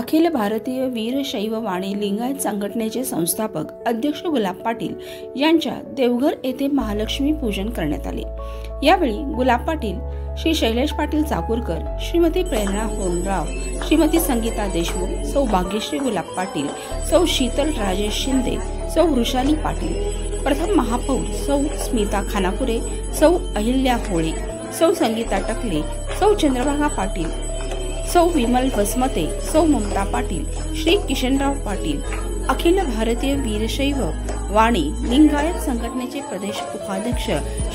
अखिल भारतीय वीरशैव वाणी लिंगायत संघटनेचे संस्थापक अध्यक्ष गुलाब पाटील यांच्या देवघर येथे महालक्ष्मी पूजन करण्यात आले। यावेळी गुलाब पाटील, श्री शैलेश पाटील चाकूरकर, श्रीमती प्रेरणा होनराव, श्रीमती संगीता देशमुख, सौ भाग्यश्री गुलाब पाटील, सौ शीतल राजेश शिंदे, सौ वृषाली पाटील, प्रथम महापौर सौ स्मिता खानापुरे, सौ अहिल्या होळे, सौ संगीता टकले, सौ चंद्रभागा पाटील, सौ विमल वसमते, सौ ममता पाटील, श्री किशनराव पाटील, अखिल भारतीय वीरशैव वाणी लिंगायत संघटनेचे प्रदेश उपाध्यक्ष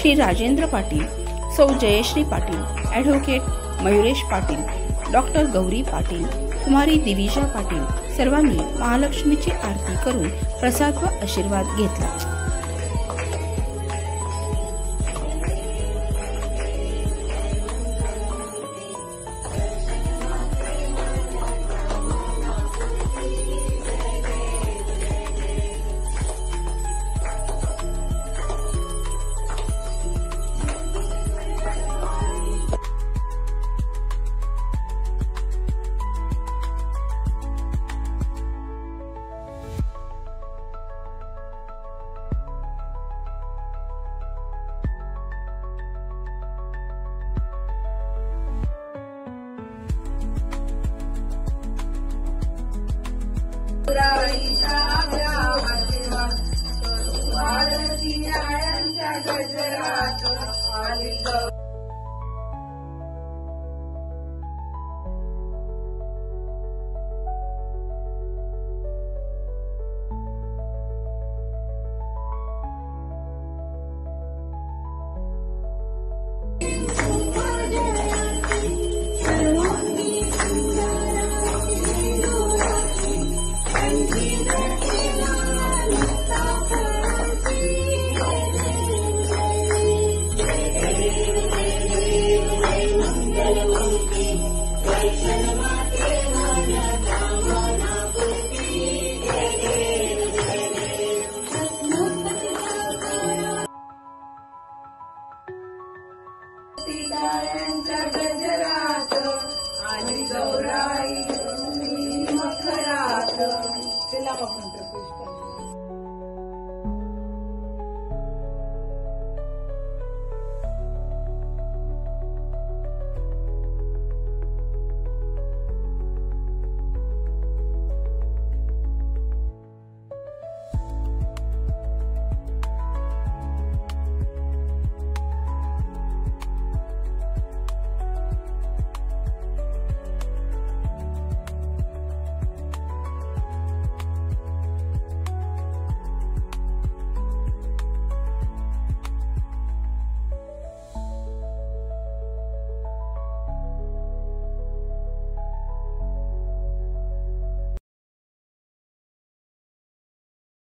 श्री राजेंद्र पाटील, सौ जयश्री पाटील, ॲडव्होकेट मयुरेश पाटील, डॉक्टर गौरी पाटील, कुमारी दिविजा पाटील सर्वांनी महालक्ष्मीची आरती करून प्रसाद व आशीर्वाद घेतला। गजरात आणि गौराई मखरात